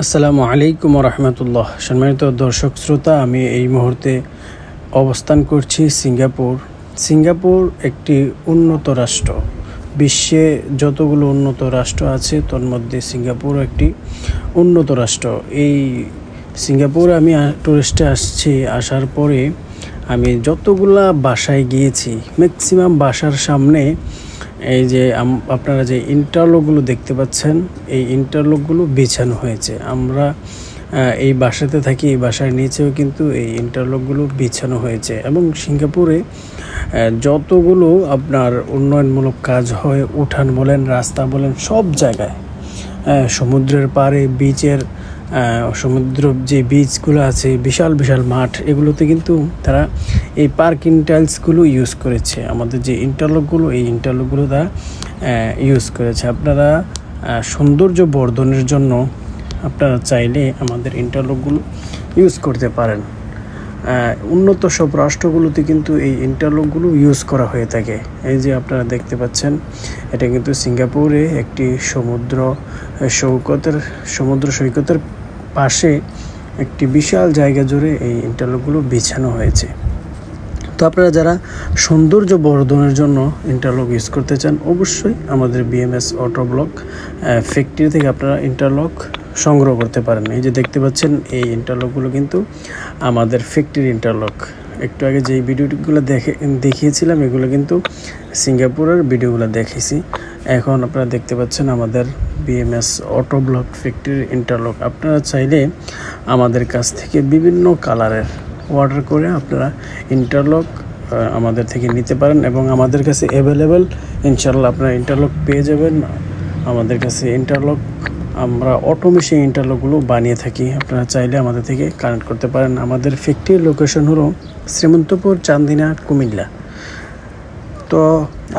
আসসালামু আলাইকুম রহমতুল্লাহ। সম্মানিত দর্শক শ্রোতা, আমি এই মুহূর্তে অবস্থান করছি সিঙ্গাপুর একটি উন্নত রাষ্ট্র। বিশ্বে যতগুলো উন্নত রাষ্ট্র আছে তার মধ্যে সিঙ্গাপুর একটি উন্নত রাষ্ট্র। এই সিঙ্গাপুর আমি টুরিস্টে আসার পরে আমি যতগুলা বাসায় গিয়েছি, ম্যাক্সিমাম বাসার সামনে এই যে আপনারা যে ইন্টারলকগুলো দেখতে পাচ্ছেন, এই ইন্টারলকগুলো বিছানো হয়েছে। আমরা এই বাসাতে থাকি, এই বাসার নিচেও কিন্তু এই ইন্টারলকগুলো বিছানো হয়েছে। এবং সিঙ্গাপুরে যতগুলো আপনার উন্নয়নমূলক কাজ হয়, উঠান বলেন, রাস্তা বলেন, সব জায়গায় সমুদ্রের পাড়ে সমুদ্র যে বিচগুলো আছে, বিশাল বিশাল মাঠ, এগুলোতে কিন্তু তারা এই পার্কিং টাইলসগুলো ইউজ করেছে। আমাদের যে ইন্টারলকগুলো, এই ইন্টারলকগুলো তারা ইউজ করেছে। আপনারা সৌন্দর্য বর্ধনের জন্য আপনারা চাইলে আমাদের ইন্টারলকগুলো ইউজ করতে পারেন। উন্নত সব রাষ্ট্রগুলোতে কিন্তু এই ইন্টারলকগুলো ইউজ করা হয়ে থাকে। এই যে আপনারা দেখতে পাচ্ছেন, এটা কিন্তু সিঙ্গাপুরে একটি সমুদ্র সৈকতের পাশে একটি বিশাল জায়গা জুড়ে এই ইন্টারলকগুলো বিছানো হয়েছে। তো আপনারা যারা সৌন্দর্য বর্ধনের জন্য ইন্টারলক ইউজ করতে চান, অবশ্যই আমাদের বিএমএস অটো ব্লক ফ্যাক্টরি থেকে আপনারা ইন্টারলক সংগ্রহ করতে পারেন। এই যে দেখতে পাচ্ছেন, এই ইন্টারলকগুলো কিন্তু আমাদের ফ্যাক্টরি ইন্টারলক। একটু আগে যেই ভিডিওগুলো দেখিয়েছিলাম, এগুলো কিন্তু সিঙ্গাপুরের ভিডিওগুলো দেখেছি। এখন আপনারা দেখতে পাচ্ছেন আমাদের বিএমএস অটো ব্লক ফ্যাক্টরির ইন্টারলক। আপনারা চাইলে আমাদের কাছ থেকে বিভিন্ন কালারের অর্ডার করে আপনারা ইন্টারলক আমাদের থেকে নিতে পারেন এবং আমাদের কাছে অ্যাভেলেবেল ইনশাআল্লাহ আপনারা ইন্টারলক পেয়ে যাবেন। আমাদের কাছে ইন্টারলক, আমরা অটোমেশন ইন্টারলকগুলো বানিয়ে থাকি। আপনারা চাইলে আমাদের থেকে কানেক্ট করতে পারেন। আমাদের ফ্যাক্টরির লোকেশন হলো শ্রীমন্তপুর, চান্দিনা, কুমিল্লা। তো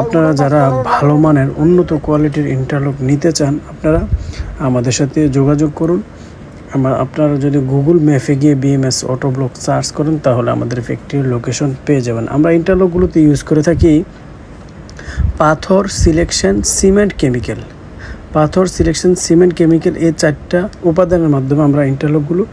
আপনারা যারা ভালো মানের উন্নত কোয়ালিটির ইন্টারলক নিতে চান, আপনারা আমাদের সাথে যোগাযোগ করুন। আপনারা যদি গুগল ম্যাপে গিয়ে বিএমএস অটো ব্লক সার্চ করেন, তাহলে আমাদের ফ্যাক্টরির লোকেশন পেয়ে যাবেন। আমরা ইন্টারলকগুলোতে ইউজ করে থাকি পাথর, সিলেকশন, সিমেন্ট, কেমিক্যাল। পাথর, সিলেকশন, সিমেন্ট, কেমিক্যাল, এই 4টা উপাদানের মাধ্যমে আমরা ইন্টারলকগুলো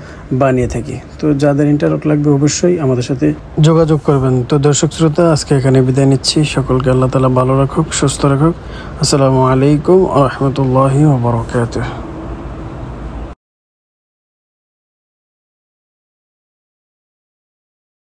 বানিয়ে থাকি। তো যাদের ইন্টারলক লাগবে অবশ্যই আমাদের সাথে যোগাযোগ করবেন। তো দর্শক শ্রোতা, আজকে এখানে বিদায় নিচ্ছি। সকলকে আল্লাহ তাআলা ভালো রাখুক, সুস্থ রাখুক। আসসালামু আলাইকুম ওয়া রাহমাতুল্লাহি ওয়া বারাকাতুহু।